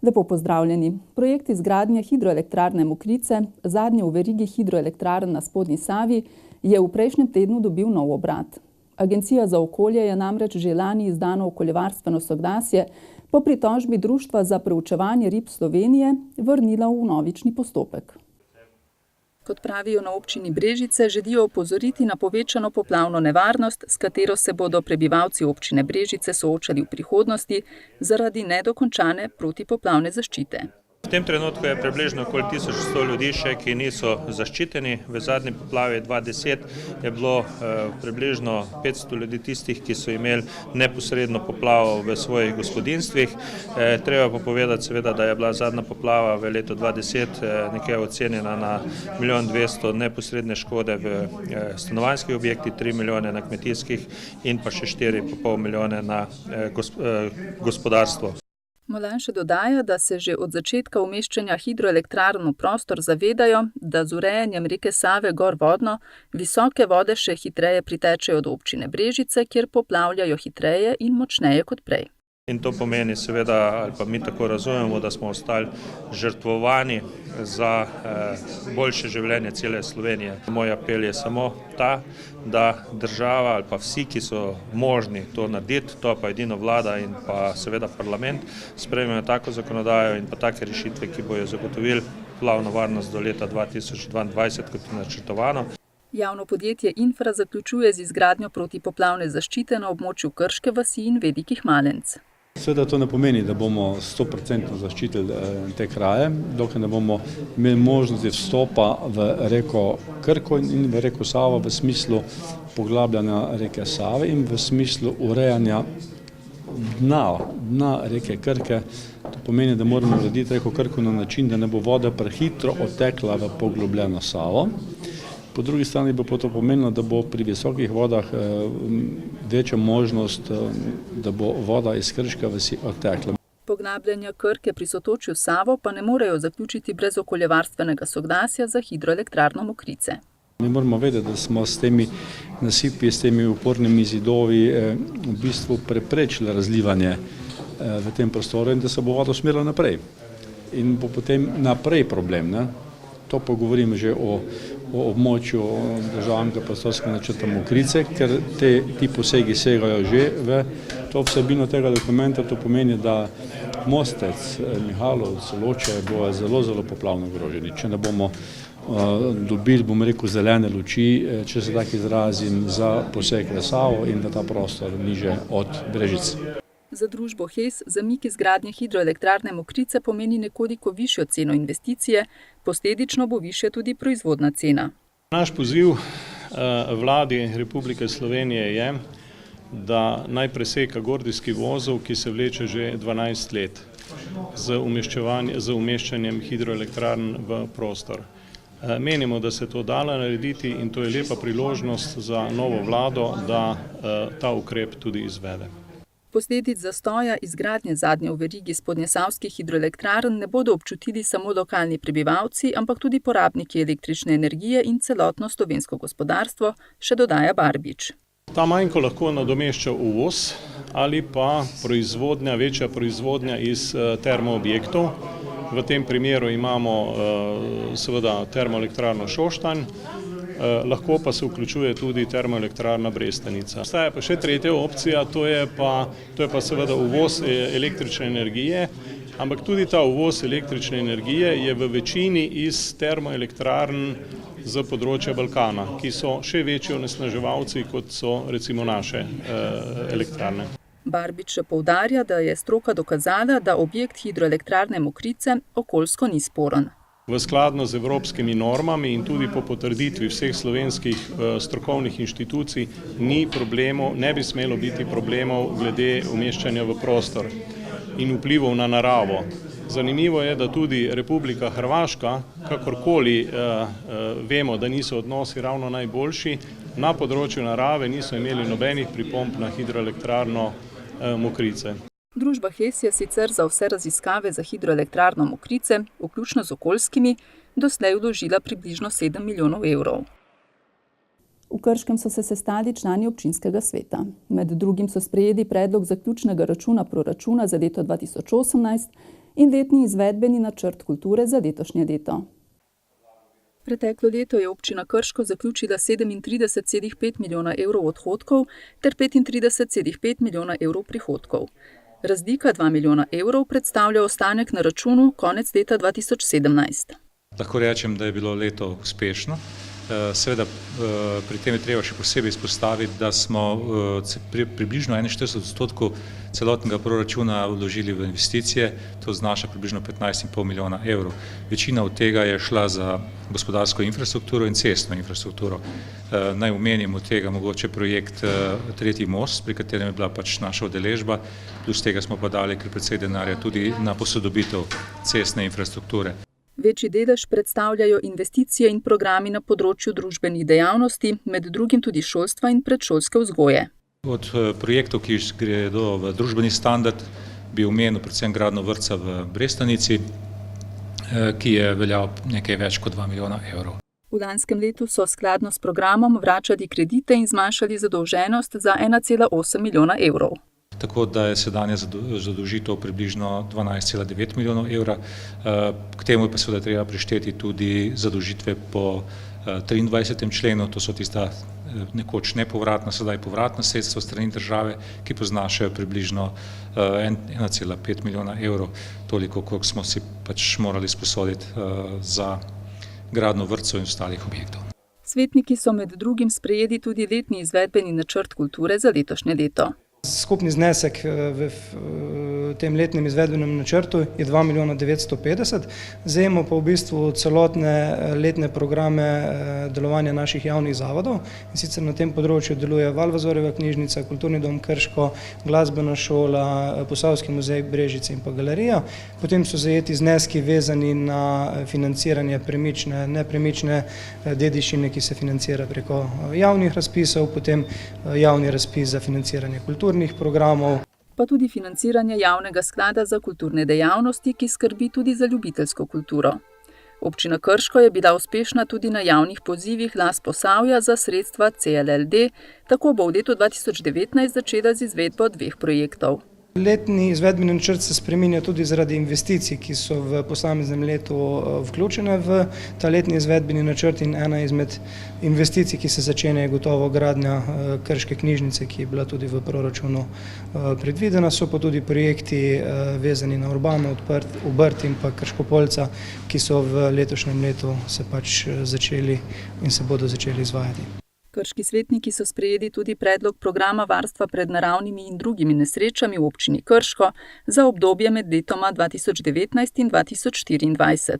Lepo pozdravljeni. Projekt izgradnje hidroelektrarne Mokrice, zadnje v verigi hidroelektrarn na spodnji Savi, je v prejšnjem tednu dobil nov obrat. Agencija za okolje je namreč že lani izdano okoljevarstveno soglasje po pritožbi Društva za preučevanje rib Slovenije vrnila v vnovični postopek. Kot pravijo na občini Brežice, želijo opozoriti na povečano poplavno nevarnost, s katero se bodo prebivalci občine Brežice soočali v prihodnosti zaradi nedokončane protipoplavne zaščite. V tem trenutku je približno okoli 1100 ljudi še, ki niso zaščiteni. V zadnji poplavi 2010 je bilo približno 500 ljudi tistih, ki so imeli neposredno poplavo v svojih gospodinjstvih. Treba pa povedati seveda, da je bila zadnja poplava v letu 2010 nekje ocenjena na 1 200 000 neposredne škode v stanovanjskih objektih, 3 milijone na kmetijskih in pa še 4,5 milijone na gospodarstvo. Molan še dodaja, da se že od začetka umeščanja hidroelektrarn v prostor zavedajo, da z urejanjem reke Save gorvodno visoke vode še hitreje pritečejo do občine Brežice, kjer poplavljajo hitreje in močneje kot prej. In to pomeni seveda, ali pa mi tako razumemo, da smo ostali žrtvovani za boljše življenje cele Slovenije. Moj apel je samo ta, da država ali pa vsi, ki so možni to narediti, to pa edino vlada in pa seveda parlament, sprejmejo tako zakonodajo in pa take rešitve, ki bojo zagotovili poplavno varnost do leta 2022, kot je načrtovano. Javno podjetje Infra zaključuje z izgradnjo protipoplavne zaščite na območju Krške vasi in Velikih Malenc. Seveda to ne pomeni, da bomo 100% zaščitili te kraje, dokler ne bomo imeli možnosti vstopa v reko Krko in v reko Savo v smislu poglabljanja reke Save in v smislu urejanja dna reke Krke. To pomeni, da moramo urediti reko Krko na način, da ne bo voda prehitro odtekla v poglobljeno Savo. Po drugi strani bo to pomenilo, da bo pri visokih vodah večja možnost, da bo voda iz Krške vasi odtekla. Poglabljanja Krke pri sotočju Savo pa ne morejo zaključiti brez okoljevarstvenega soglasja za hidroelektrarno Mokrice. Mi moramo vedeti, da smo s temi nasipi, s temi opornimi zidovi v bistvu preprečili razlivanje v tem prostoru in da se bo voda usmerila naprej. In bo potem naprej problem, ne? To pa govorimo že o območju državnega prostorskega načrta Mokrice, ker ti posegi segajo že v to vsebino tega dokumenta. To pomeni, da Mostec, Mihalovec, Loče bo zelo poplavno ogroženi. Če ne bomo dobili, bom rekel, zelene luči, če se tako izrazim, za poseg v Savo in da ta prostor niže od Brežic. Za družbo HES zamik izgradnje hidroelektrarne Mokrice pomeni nekoliko višjo ceno investicije, posledično bo višja tudi proizvodna cena. Naš poziv vladi Republike Slovenije je, da naj preseka gordijski vozel, ki se vleče že 12 let z umeščanjem hidroelektrarn v prostor. Menimo, da se to dalo narediti in to je lepa priložnost za novo vlado, da ta ukrep tudi izvede. Posledic zastoja izgradnje zadnje v verigi spodnjesavskih hidroelektrarn ne bodo občutili samo lokalni prebivalci, ampak tudi porabniki električne energije in celotno slovensko gospodarstvo, še dodaja Barbič. Ta manjko lahko nadomešča uvoz ali pa večja proizvodnja iz termoobjektov. V tem primeru imamo seveda termoelektrarno Šoštanj, lahko pa se vključuje tudi termoelektrarna Brestanica. Obstaja pa še tretja opcija, to je pa seveda uvoz električne energije, ampak tudi ta uvoz električne energije je v večini iz termoelektrarn z področja Balkana, ki so še večji onesnaževalci, kot so recimo naše elektrarne. Barbič še poudarja, da je stroka dokazala, da objekt hidroelektrarne Mokrice okoljsko ni sporen. V skladno z evropskimi normami in tudi po potrditvi vseh slovenskih strokovnih inštitucij ne bi smelo biti problemov glede umeščanja v prostor in vplivov na naravo. Zanimivo je, da tudi Republika Hrvaška, kakorkoli vemo, da niso odnosi ravno najboljši, na področju narave niso imeli nobenih pripomb na hidroelektrarno Mokrice. Družba HES je sicer za vse raziskave za hidroelektrarno Mokrice, vključno z okoljskimi, doslej vložila približno 7 milijonov evrov. V Krškem so se sestali člani občinskega sveta. Med drugim so sprejeli predlog zaključnega računa proračuna za leto 2018 in letni izvedbeni načrt kulture za letošnje leto. Preteklo leto je občina Krško zaključila 37,5 milijona evrov odhodkov ter 35,5 milijona evrov prihodkov. Razlika 2 milijona evrov predstavlja ostanek na računu konec leta 2017. Lahko rečem, da je bilo leto uspešno. Seveda pri tem je treba še posebej izpostaviti, da smo približno 41% celotnega proračuna vložili v investicije, to znaša približno 15,5 milijona evrov. Večina od tega je šla za gospodarsko infrastrukturo in cestno infrastrukturo. Naj omenim od tega mogoče projekt Tretji most, pri katerem je bila pač naša udeležba, plus tega smo pa dali kar precej denarja tudi na posodobitev cestne infrastrukture. Večji delež predstavljajo investicije in programi na področju družbenih dejavnosti, med drugim tudi šolstva in predšolske vzgoje. Od projektov, ki gredo v družbeni standard, bi omenil predvsem gradnjo vrtca v Brestanici, ki je veljal nekaj več kot 2 milijona evrov. V lanskem letu so skladno s programom vračali kredite in zmanjšali zadolženost za 1,8 milijona evrov. Tako da je sedanja zadolžitev približno 12,9 milijonov evra. K temu pa seveda treba prišteti tudi zadolžitve po 23. členu, to so tista nekoč nepovratna, sedaj povratna sredstva strani države, ki poznašajo približno 1,5 milijona evrov, toliko, koliko smo si pač morali sposoditi za gradnjo vrtcev in ostalih objektov. Svetniki so med drugim sprejeli tudi letni izvedbeni načrt kulture za letošnje leto. Skupni znesek v tem letnem izvedbenem načrtu je 2 milijona 950, zajema pa v bistvu celotne letne programe delovanja naših javnih zavodov. In sicer na tem področju deluje Valvazorjeva knjižnica, Kulturni dom Krško, Glasbena šola, Posavski muzej Brežice in pa galerija. Potem so zajeti zneski vezani na financiranje premične, nepremične dediščine, ki se financira preko javnih razpisov, potem javni razpis za financiranje kulturnih programov. Pa tudi financiranje javnega sklada za kulturne dejavnosti, ki skrbi tudi za ljubiteljsko kulturo. Občina Krško je bila uspešna tudi na javnih pozivih Las Posavja za sredstva CLLD, tako bo v letu 2019 začela z izvedbo 2 projektov. Letni izvedbeni načrt se spreminja tudi zaradi investicij, ki so v posameznem letu vključene v ta letni izvedbeni načrt, in ena izmed investicij, ki se začenja, je gotovo gradnja Krške knjižnice, ki je bila tudi v proračunu predvidena. So pa tudi projekti vezani na Urbano, Obrt in pa Krškopolca, ki so v letošnjem letu se pač začeli in se bodo začeli izvajati. Krški svetniki so sprejeli tudi predlog programa varstva pred naravnimi in drugimi nesrečami v občini Krško za obdobje med letoma 2019 in 2024.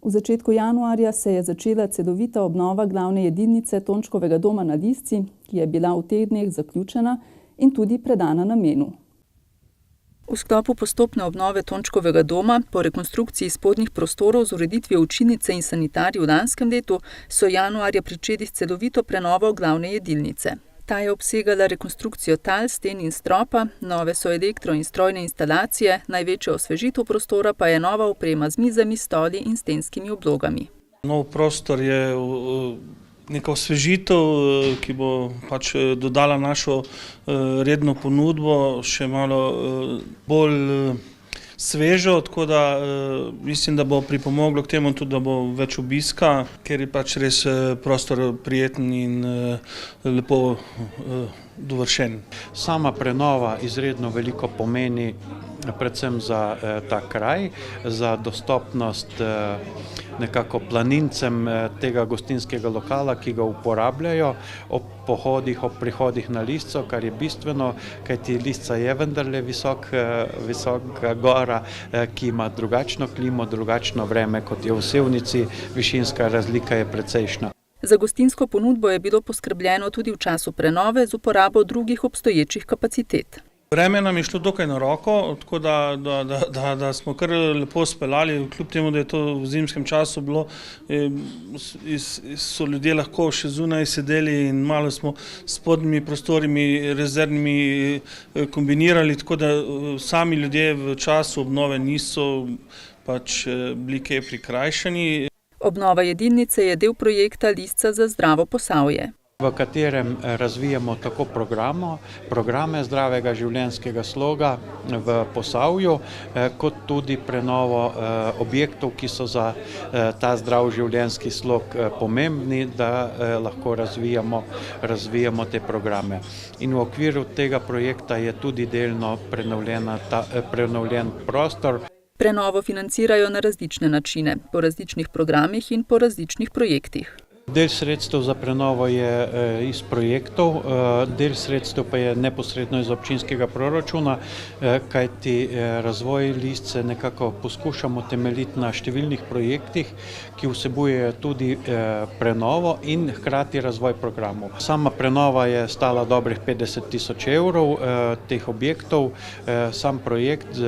V začetku januarja se je začela celovita obnova glavne jedilnice Tončkovega doma na Lisci, ki je bila v teh dneh zaključena in tudi predana namenu. V sklopu postopne obnove Tončkovega doma po rekonstrukciji spodnjih prostorov z ureditvijo učilnice in sanitarij v lanskem letu so januarja pričeli s celovito prenovo glavne jedilnice. Ta je obsegala rekonstrukcijo tal, sten in stropa, nove so elektro- in strojne instalacije, največja osvežitev prostora pa je nova oprema z mizami, stoli in stenskimi oblogami. Nov prostor je neka osvežitev, ki bo pač dodala našo redno ponudbo, še malo bolj svežo, tako da mislim, da bo pripomoglo k temu tudi, da bo več obiska, ker je pač res prostor prijeten in lepo dovršen. Sama prenova izredno veliko pomeni predvsem za ta kraj, za dostopnost nekako planincem tega gostinskega lokala, ki ga uporabljajo ob pohodih, ob prihodih na Lisco, kar je bistveno, kajti Lisca je vendarle visoka gora, ki ima drugačno klimo, drugačno vreme, kot je v Sevnici, višinska razlika je precejšna. Za gostinsko ponudbo je bilo poskrbljeno tudi v času prenove z uporabo drugih obstoječih kapacitet. Vreme nam je šlo dokaj na roko, tako da smo kar lepo speljali, kljub temu, da je to v zimskem času bilo, so ljudje lahko še zunaj sedeli in malo smo s spodnjimi prostorimi rezervnimi kombinirali, tako da sami ljudje v času obnove niso pač bili kaj prikrajšani. Obnova jedilnice je del projekta Lisca za zdravo Posavje. v katerem razvijamo tako programe zdravega življenjskega sloga v Posavju, kot tudi prenovo objektov, ki so za ta zdrav življenjski slog pomembni, da lahko razvijamo te programe. In v okviru tega projekta je tudi delno prenovljen prostor. Prenovo financirajo na različne načine, po različnih programih in po različnih projektih. Del sredstev za prenovo je iz projektov, del sredstev pa je neposredno iz občinskega proračuna, kajti razvoj Listce nekako poskušamo temeljiti na številnih projektih, ki vsebujejo tudi prenovo in hkrati razvoj programov. Sama prenova je stala dobrih 50 tisoč evrov teh objektov, sam projekt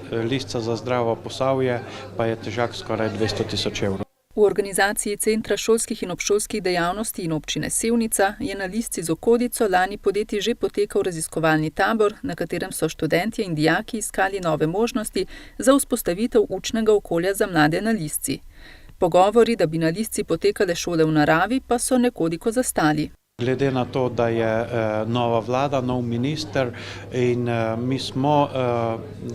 Listca za zdravo Posavje pa je težak skoraj 200 tisoč evrov. V organizaciji Centra šolskih in obšolskih dejavnosti in občine Sevnica je na Listci z okolico lani poleti že potekal raziskovalni tabor, na katerem so študentje in dijaki iskali nove možnosti za vzpostavitev učnega okolja za mlade na Listci. Pogovori, da bi na Listci potekale šole v naravi, pa so nekoliko zastali. Glede na to, da je nova vlada, nov minister in mi smo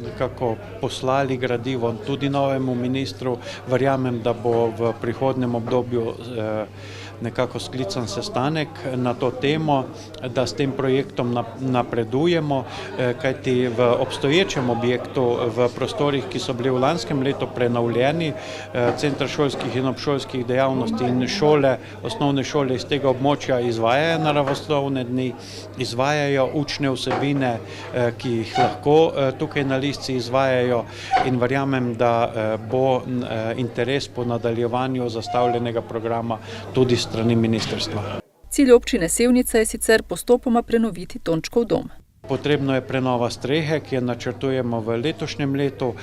nekako poslali gradivo tudi novemu ministru, verjamem, da bo v prihodnjem obdobju nekako sklican sestanek na to temo, da s tem projektom napredujemo, kajti v obstoječem objektu, v prostorih, ki so bili v lanskem letu prenovljeni, Centra šolskih in obšolskih dejavnosti in šole, osnovne šole iz tega območja izvajajo naravoslovne dni, izvajajo učne vsebine, ki jih lahko tukaj na Listci izvajajo, in verjamem, da bo interes po nadaljevanju zastavljenega programa tudi strani ministrstva. Cilj občine Sevnica je sicer postopoma prenoviti Tončkov dom. Potrebno je prenova strehe, ki jo načrtujemo v letošnjem letu,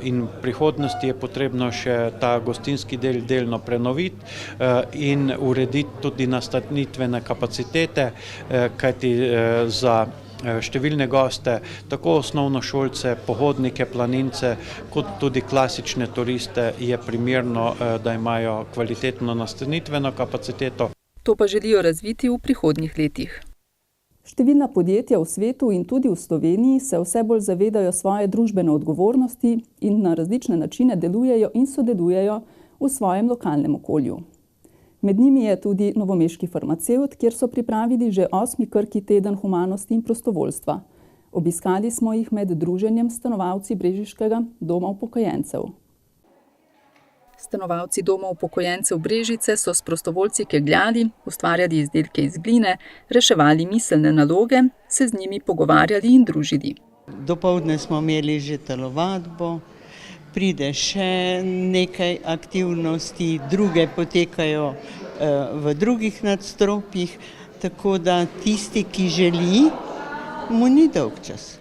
in v prihodnosti je potrebno še ta gostinski del delno prenoviti in urediti tudi nastanitvene kapacitete, kajti za številne goste, tako osnovnošolce, pohodnike, planince, kot tudi klasične turiste je primerno, da imajo kvalitetno nastanitveno kapaciteto. To pa želijo razviti v prihodnjih letih. Številna podjetja v svetu in tudi v Sloveniji se vse bolj zavedajo svoje družbene odgovornosti in na različne načine delujejo in sodelujejo v svojem lokalnem okolju. Med njimi je tudi novomeški farmacevt, kjer so pripravili že 8. Krki teden humanosti in prostovoljstva. Obiskali smo jih med druženjem stanovalci Brežiškega doma upokojencev. Stanovalci doma upokojencev Brežice so s prostovoljci kegljali, ustvarjali izdelke iz gline, reševali miselne naloge, se z njimi pogovarjali in družili. Dopoldne smo imeli že telovadbo, pride še nekaj aktivnosti, druge potekajo v drugih nadstropjih, tako da tisti, ki želi, mu ni dolg čas.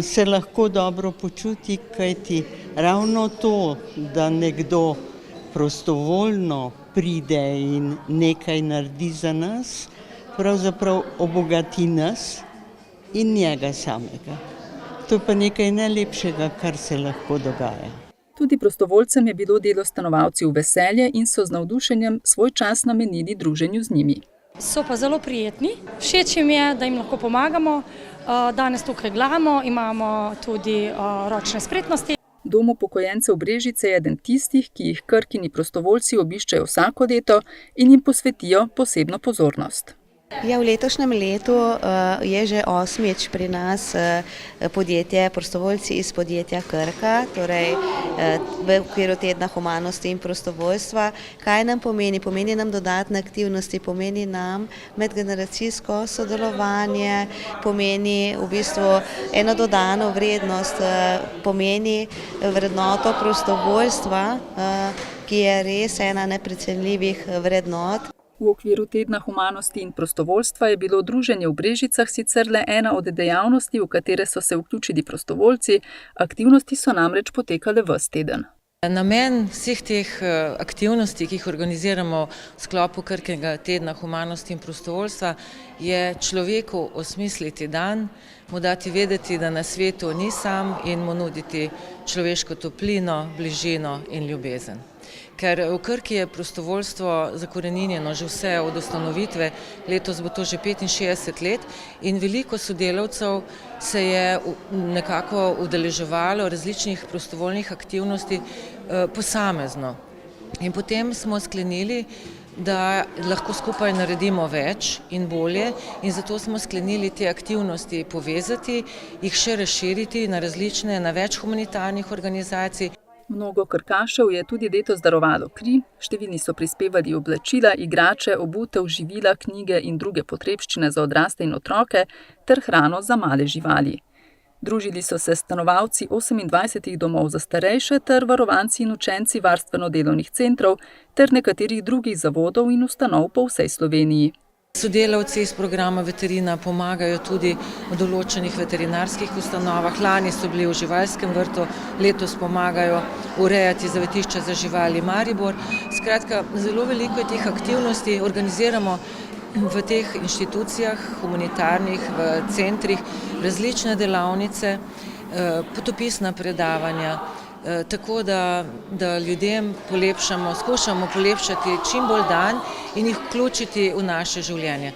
Se lahko dobro počuti, kajti ravno to, da nekdo prostovoljno pride in nekaj naredi za nas, pravzaprav obogati nas in njega samega. To je pa nekaj najlepšega, kar se lahko dogaja. Tudi prostovoljcem je bilo delo stanovalci v veselje in so z navdušenjem svoj čas namenili druženju z njimi. So pa zelo prijetni. Všeč jim je, da jim lahko pomagamo. Danes tukaj glamo, imamo tudi ročne spretnosti. Dom upokojencev Brežice je eden tistih, ki jih Krkini prostovoljci obiščejo vsako leto in jim posvetijo posebno pozornost. Ja, v letošnjem letu je že 8. pri nas podjetje, prostovoljci iz podjetja Krka, torej v okviru tedna humanosti in prostovoljstva. Kaj nam pomeni? Pomeni nam dodatne aktivnosti, pomeni nam medgeneracijsko sodelovanje, pomeni v bistvu eno dodano vrednost, pomeni vrednoto prostovoljstva, ki je res ena neprecenljivih vrednot. V okviru tedna humanosti in prostovoljstva je bilo druženje v Brežicah sicer le ena od dejavnosti, v katere so se vključili prostovoljci, aktivnosti so namreč potekale ves teden. Namen vseh teh aktivnosti, ki jih organiziramo v sklopu Krkinega tedna humanosti in prostovoljstva, je človeku osmisliti dan, mu dati vedeti, da na svetu ni sam in mu nuditi človeško toplino, bližino in ljubezen. ker v Krki je prostovoljstvo zakoreninjeno že vse od ustanovitve, letos bo to že 65 let in veliko sodelavcev se je nekako udeleževalo različnih prostovoljnih aktivnosti posamezno. In potem smo sklenili, da lahko skupaj naredimo več in bolje in zato smo sklenili te aktivnosti povezati, jih še razširiti na več humanitarnih organizacij. Mnogo krkašev je tudi letos darovalo kri, številni so prispevali oblačila, igrače, obutev, živila, knjige in druge potrebščine za odrasle in otroke ter hrano za male živali. Družili so se stanovalci 28 domov za starejše ter varovanci in učenci varstveno-delovnih centrov ter nekaterih drugih zavodov in ustanov po vsej Sloveniji. Sodelavci iz programa Veterina pomagajo tudi v določenih veterinarskih ustanovah. Lani so bili v živalskem vrtu, letos pomagajo urejati zavetišče za živali Maribor. Skratka, zelo veliko je teh aktivnosti, organiziramo v teh inštitucijah, humanitarnih, v centrih, različne delavnice, potopisna predavanja, tako da ljudem skušamo polepšati čim bolj dan in jih vključiti v naše življenje.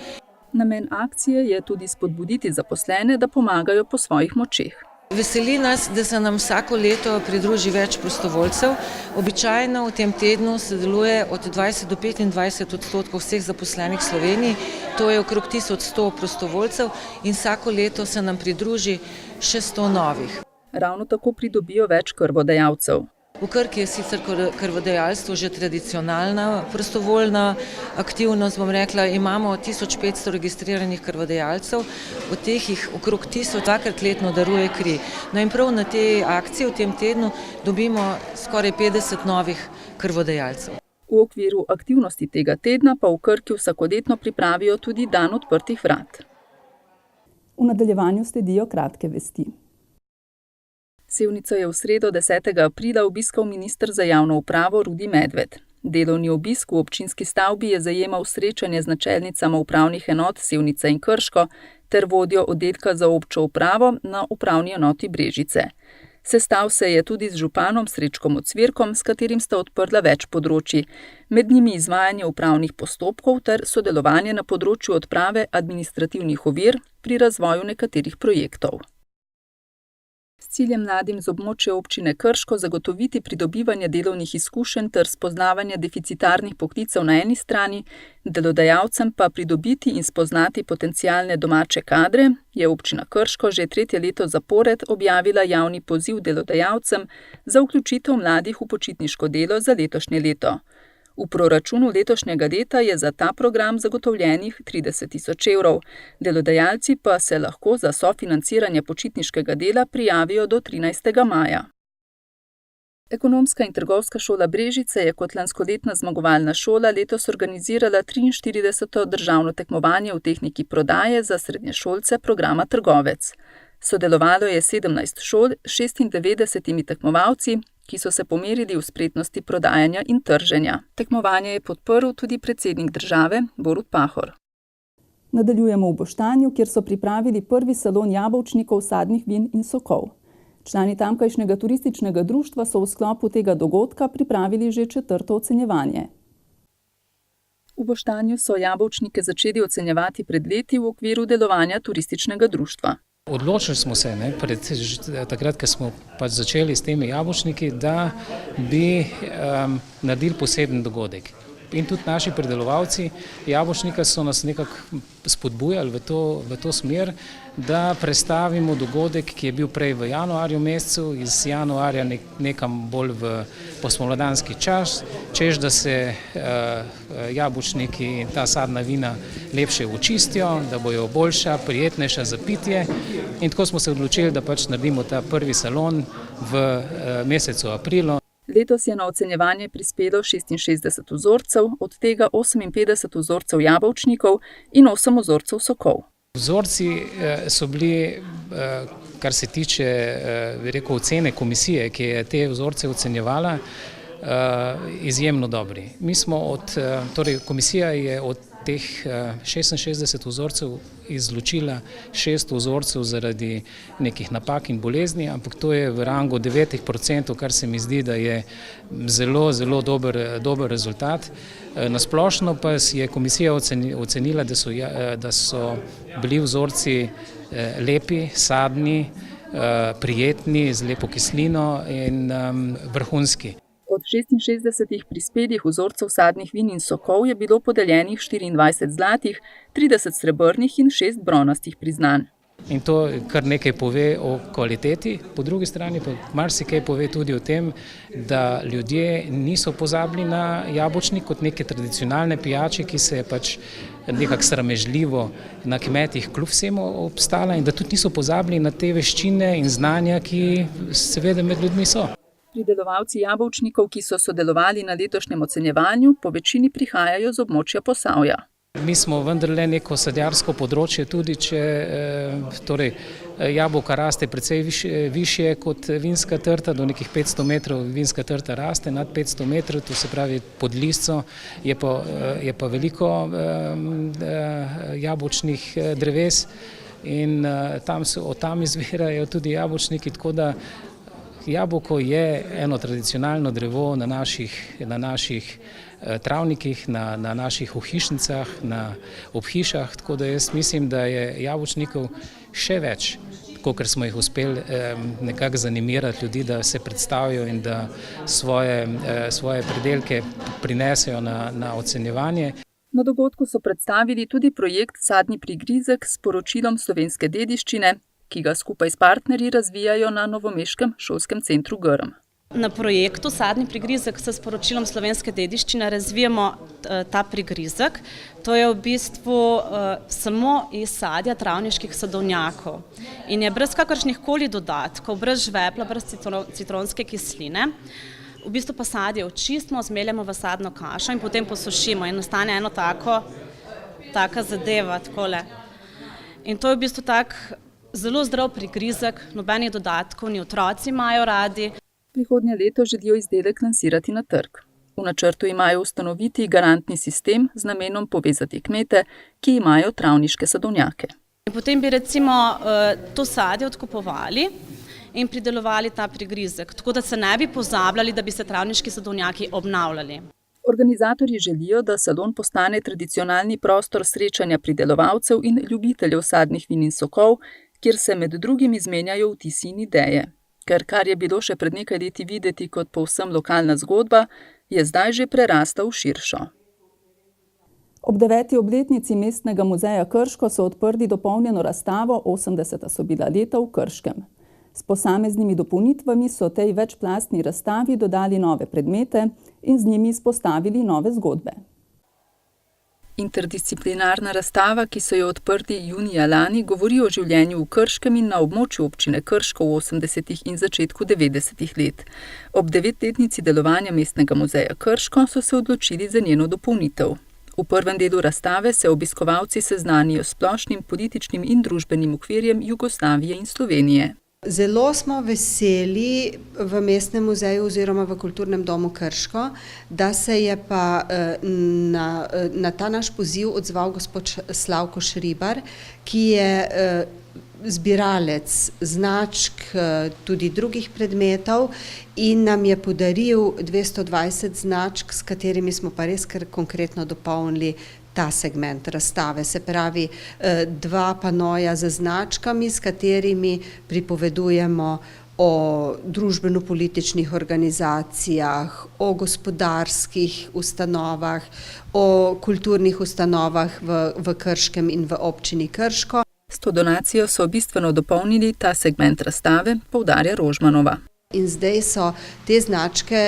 Namen akcije je tudi spodbuditi zaposlene, da pomagajo po svojih močeh. Veseli nas, da se nam vsako leto pridruži več prostovoljcev. Običajno v tem tednu sodeluje od 20 do 25% vseh zaposlenih v Sloveniji, to je okrog 1100 prostovoljcev in vsako leto se nam pridruži še 100 novih. Ravno tako pridobijo več krvodajalcev. V Krki je sicer krvodajalstvo že tradicionalna prostovoljna aktivnost, bom rekla, imamo 1500 registriranih krvodajalcev, od teh jih okrog 1000 dvakrat letno daruje kri. No in prav na tej akciji v tem tednu dobimo skoraj 50 novih krvodajalcev. V okviru aktivnosti tega tedna pa v Krki vsakodnevno pripravijo tudi dan odprtih vrat. V nadaljevanju sledijo kratke vesti. Sevnico je v sredo 10. aprila obiskal minister za javno upravo Rudi Medved. Delovni obisk v občinski stavbi je zajemal srečanje z načelnicama upravnih enot Sevnica in Krško ter vodjo oddelka za občo upravo na upravni enoti Brežice. Sestal se je tudi z županom Srečkom Ocvirkom, s katerim sta odprla več področij, med njimi izvajanje upravnih postopkov ter sodelovanje na področju odprave administrativnih ovir pri razvoju nekaterih projektov. S ciljem mladim z območja občine Krško zagotoviti pridobivanje delovnih izkušenj ter spoznavanje deficitarnih poklicev na eni strani, delodajalcem pa pridobiti in spoznati potencialne domače kadre, je občina Krško že 3. leto zapored objavila javni poziv delodajalcem za vključitev mladih v počitniško delo za letošnje leto. V proračunu letošnjega leta je za ta program zagotovljenih 30 000 evrov, delodajalci pa se lahko za sofinanciranje počitniškega dela prijavijo do 13. maja. Ekonomska in trgovska šola Brežice je kot lanskoletna zmagovalna šola letos organizirala 43. državno tekmovanje v tehniki prodaje za srednješolce programa Trgovec. Sodelovalo je 17 šol s 96 tekmovalci, ki so se pomerili v spretnosti prodajanja in trženja. Tekmovanje je podprl tudi predsednik države Borut Pahor. Nadaljujemo v Boštanju, kjer so pripravili prvi salon jabolčnikov, sadnih vin in sokov. Člani tamkajšnjega turističnega društva so v sklopu tega dogodka pripravili že 4. ocenjevanje. V Boštanju so jabolčnike začeli ocenjevati pred leti v okviru delovanja turističnega društva. Odločili smo se, takrat, ko smo začeli s temi jabolčniki, da bi naredili poseben dogodek. In tudi naši predelovalci jabolčnika so nas nekako spodbujali v to smer, da prestavimo dogodek, ki je bil prej v januarju mesecu, iz januarja nekam bolj v posmoladanski čas, češ da se jabolčniki in ta sadna vina lepše očistijo, da bojo boljša, prijetnejša za pitje. In tako smo se odločili, da naredimo ta prvi salon v mesecu aprilu. Letos je na ocenjevanje prispelo 66 vzorcev, od tega 58 vzorcev jabolčnikov in 8 vzorcev sokov. Vzorci so bili, kar se tiče ocene komisije, ki je te vzorce ocenjevala, izjemno dobri. Komisija je od teh 66 vzorcev izločila 6 vzorcev zaradi nekih napak in bolezni, ampak to je v rangu 9%, kar se mi zdi, da je zelo, zelo dober rezultat. Na splošno pa je komisija ocenila, da so bili vzorci lepi, sadni, prijetni, z lepo kislino in vrhunski. Od 66 prispelih vzorcev sadnih vin in sokov je bilo podeljenih 24 zlatih, 30 srebrnih in 6 bronastih priznanj. In to kar nekaj pove o kvaliteti, po drugi strani pa marsikaj pove tudi o tem, da ljudje niso pozabili na jabolčnik kot neke tradicionalne pijače, ki se je pač nekako sramežljivo na kmetih kljub vsemu obstala, in da tudi niso pozabili na te veščine in znanja, ki seveda med ljudmi so. Pridelovalci jabolčnikov, ki so sodelovali na letošnjem ocenjevanju, po večini prihajajo z območja Posavja. Mi smo vendarle neko sadjarsko področje, tudi če jabolka raste precej višje kot vinska trta, do nekih 500 metrov vinska trta raste, nad 500 metrov, to se pravi pod listco, je pa veliko jabolčnih dreves in tam izvirajo tudi jabolčniki, tako da jabolko je eno tradicionalno drevo na naših travnikih, na naših ohišnicah, ob hišah, tako da jaz mislim, da je jabolčnikov še več, kakor smo jih uspeli nekako zanimirati ljudi, da se predstavijo in da svoje pridelke prinesejo na ocenjevanje. Na dogodku so predstavili tudi projekt Sadni prigrizek s poročilom slovenske dediščine, ki ga skupaj s partnerji razvijajo na novomeškem šolskem centru Grm. Na projektu Sadni prigrizek s sporočilom slovenske dediščine razvijamo ta prigrizek. To je v bistvu samo iz sadja travniških sadovnjakov in je brez kakršnih koli dodatkov, brez žvepla, brez citronske kisline. V bistvu pa sadje očistimo, zmeljemo v sadno kašo in potem posušimo in nastane eno taka zadeva, takole. In to je v bistvu tak zelo zdrav prigrizek, nobenih dodatkov, ni otroci imajo radi. Prihodnje leto želijo izdelek lansirati na trg. V načrtu imajo ustanoviti garantni sistem z namenom povezati kmete, ki imajo travniške sadovnjake. Potem bi recimo to sadje odkupovali in pridelovali ta prigrizek, tako da se ne bi pozabljali, da bi se travniški sadovnjaki obnavljali. Organizatorji želijo, da salon postane tradicionalni prostor srečanja pridelovalcev in ljubiteljev sadnih vin in sokov, kjer se med drugim izmenjajo vtisi in ideje. Ker kar je bilo še pred nekaj leti videti kot povsem lokalna zgodba, je zdaj že prerastel v širšo. Ob 9. obletnici Mestnega muzeja Krško so odprli dopolnjeno razstavo 80 so bila leta v Krškem. S posameznimi dopolnitvami so tej večplastni razstavi dodali nove predmete in z njimi izpostavili nove zgodbe. Interdisciplinarna razstava, ki so jo odprli junija lani, govori o življenju v Krškem in na območju občine Krško v 80. in začetku 90. let. Ob 9-letnici delovanja Mestnega muzeja Krško so se odločili za njeno dopolnitev. V prvem delu razstave se obiskovalci seznanijo s splošnim političnim in družbenim okvirjem Jugoslavije in Slovenije. Zelo smo veseli v Mestnem muzeju oziroma v Kulturnem domu Krško, da se je pa na ta naš poziv odzval gospod Slavko Šribar, ki je zbiralec značk, tudi drugih predmetov in nam je podaril 220 značk, s katerimi smo pa res kar konkretno dopolnili ta segment razstave, se pravi 2 panoja z značkami, s katerimi pripovedujemo o družbeno-političnih organizacijah, o gospodarskih ustanovah, o kulturnih ustanovah v Krškem in v občini Krško. S to donacijo so bistveno dopolnili ta segment razstave, poudarja Rožmanova. In zdaj so te značke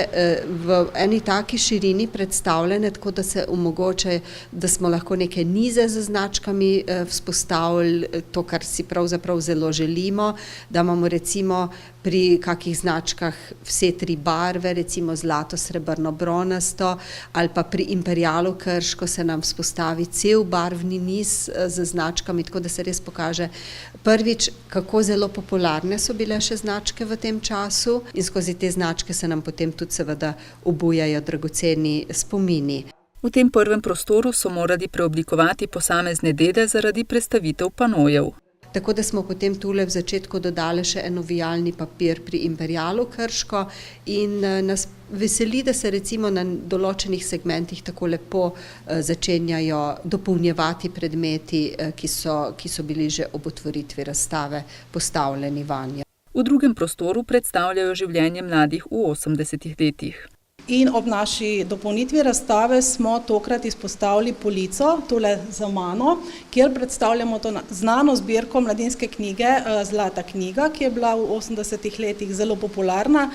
v eni taki širini predstavljene, tako da se omogoča, da smo lahko neke nize z značkami vzpostavili, to, kar si pravzaprav zelo želimo, da imamo recimo pri kakih značkah vse 3 barve, recimo zlato, srebrno, bronasto, ali pa pri Imperialu Krško se nam vzpostavi cel barvni niz z značkami, tako da se res pokaže prvič, kako zelo popularne so bile še značke v tem času in skozi te značke se nam potem tudi seveda obujajo dragoceni spomini. V tem prvem prostoru so morali preoblikovati posamezne dele zaradi prestavitev panojev. Tako da smo potem tule v začetku dodali še en ovijalni papir pri Imperialu Krško in nas veseli, da se recimo na določenih segmentih tako lepo začenjajo dopolnjevati predmeti, ki so bili že ob otvoritvi razstave postavljeni vanje. V drugem prostoru predstavljajo življenje mladih v 80 letih. In ob naši dopolnitvi razstave smo tokrat izpostavili polico, tule za mano, kjer predstavljamo to znano zbirko mladinske knjige Zlata knjiga, ki je bila v 80 letih zelo popularna.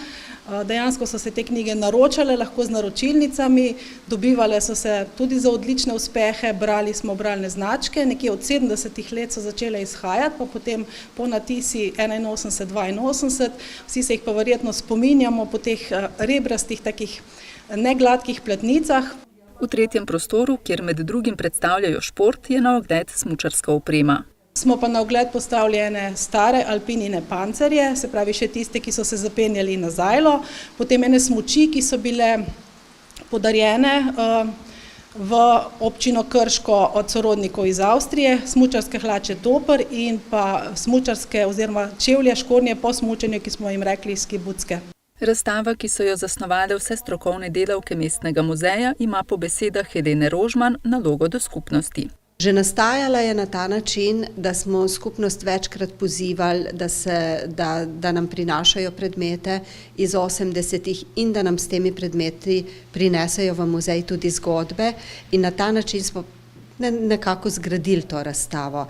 Dejansko so se te knjige naročale lahko z naročilnicami, dobivale so se tudi za odlične uspehe, brali smo bralne značke, nekje od 70 let so začele izhajati, pa potem po natisi 81-82, vsi se jih pa verjetno spominjamo po teh rebrastih, takih negladkih platnicah. V tretjem prostoru, kjer med drugim predstavljajo šport, je na ogled smučarska oprema. Smo pa na ogled postavljene stare alpinine pancerje, se pravi še tiste, ki so se zapenjali na zajlo, potem ene smuči, ki so bile podarjene v občino Krško od sorodnikov iz Avstrije, smučarske hlače Toper in pa smučarske oziroma čevlje škornje po smučanju, ki smo jim rekli skibucke. Razstava, ki so jo zasnovale vse strokovne delavke mestnega muzeja, ima po besedah Helene Rožman nalogo do skupnosti. Že nastajala je na ta način, da smo skupnost večkrat pozivali, da nam prinašajo predmete iz 80-ih in da nam s temi predmeti prinesejo v muzej tudi zgodbe in na ta način smo nekako zgradili to razstavo.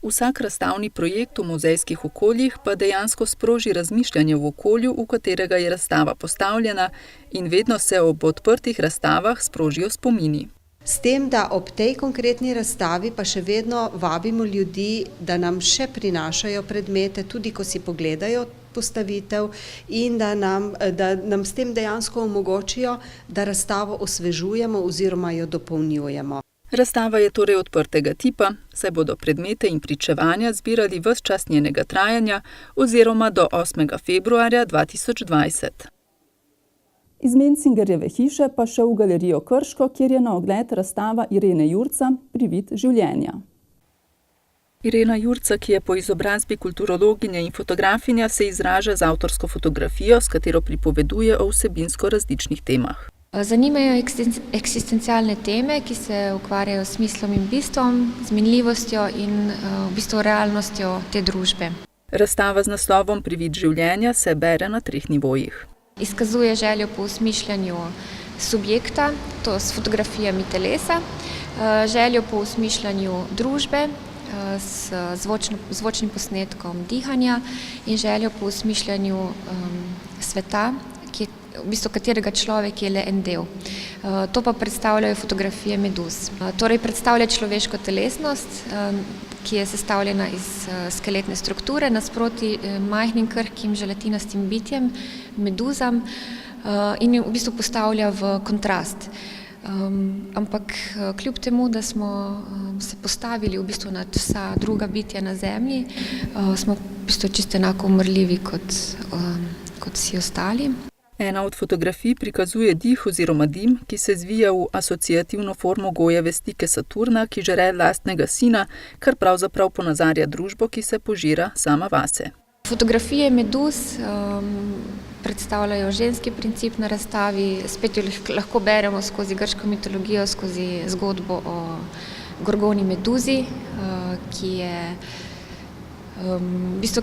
Vsak razstavni projekt v muzejskih okoljih pa dejansko sproži razmišljanje v okolju, v katerega je razstava postavljena in vedno se ob odprtih razstavah sprožijo spomini. S tem, da ob tej konkretni razstavi pa še vedno vabimo ljudi, da nam še prinašajo predmete, tudi ko si pogledajo postavitev in da nam s tem dejansko omogočijo, da razstavo osvežujemo oziroma jo dopolnjujemo. Razstava je torej odprtega tipa, saj bodo predmete in pričevanja zbirali ves čas njenega trajanja oziroma do 8. februarja 2020. Iz Mencingerjeve hiše pa še v galerijo Krško, kjer je na ogled razstava Irene Jurca Privid življenja. Irena Jurca, ki je po izobrazbi kulturologinja in fotografinja, se izraža z avtorsko fotografijo, s katero pripoveduje o vsebinsko različnih temah. Zanimajo eksistencialne teme, ki se ukvarjajo s smislom in bistvom, z minljivostjo in v bistvu realnostjo te družbe. Razstava z naslovom Privid življenja se bere na 3 nivojih. Izkazuje željo po osmišljanju subjekta, to s fotografijami telesa, željo po osmišljanju družbe s zvočnim posnetkom dihanja in željo po osmišljanju sveta, v bistvu katerega človek je le en del. To pa predstavljajo fotografije meduz. Torej predstavlja človeško telesnost, ki je sestavljena iz skeletne strukture, nasproti majhnim krhkim želatinastim bitjem, meduzam, in jo v bistvu postavlja v kontrast. Ampak kljub temu, da smo se postavili v bistvu nad vsa druga bitja na zemlji, smo v bistvu čisto enako umrljivi kot vsi ostali. Ena od fotografij prikazuje dih oziroma dim, ki se zvija v asociativno formo gojeve stike Saturna, ki žere lastnega sina, kar pravzaprav ponazarja družbo, ki se požira sama vase. Fotografije meduz predstavljajo ženski princip na razstavi, spet jo lahko beremo skozi grško mitologijo, skozi zgodbo o Gorgoni Meduzi, ki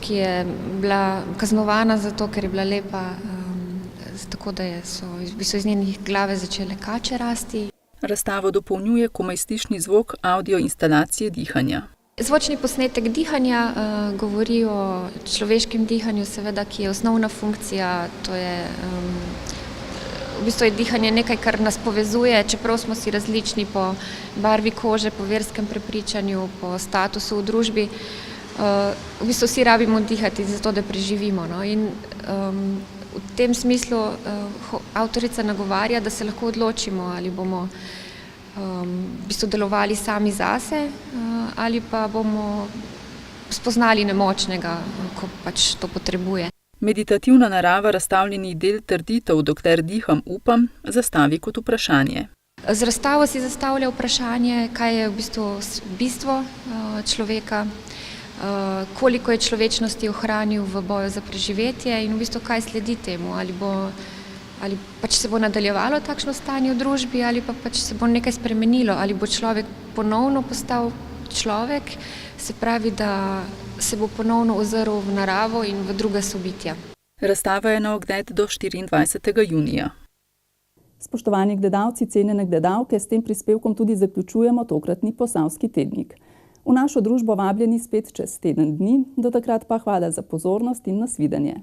je bila kaznovana zato, ker je bila lepa, tako da so iz njenih glave začele kače rasti. Razstavo dopolnjuje komaj slišni zvok audio instalacije dihanja. Zvočni posnetek dihanja govori o človeškem dihanju, seveda, ki je osnovna funkcija, to je v bistvu je dihanje nekaj, kar nas povezuje, čeprav smo si različni po barvi kože, po verskem prepričanju, po statusu v družbi. V bistvu vsi rabimo dihati zato, da preživimo. In v tem smislu avtorica nagovarja, da se lahko odločimo, ali bomo v bistvu delovali sami zase, ali pa bomo spoznali nemočnega, ko pač to potrebuje. Meditativna narava razstavljenih del trditev, dokler diham, upam, zastavi kot vprašanje. Z razstavo si zastavlja vprašanje, kaj je v bistvu bistvo človeka, koliko je človečnosti ohranil v boju za preživetje in v bistvu kaj sledi temu, ali pač se bo nadaljevalo takšno stanje v družbi ali pa pač se bo nekaj spremenilo, ali bo človek ponovno postal človek, se pravi, da se bo ponovno ozrl v naravo in v druga sobitja. Razstava je na ogled do 24. junija. Spoštovani gledalci, cenjene gledalke, s tem prispevkom tudi zaključujemo tokratni Posavski tednik. V našo družbo vabljeni spet čez teden dni, do takrat pa hvala za pozornost in nasvidenje.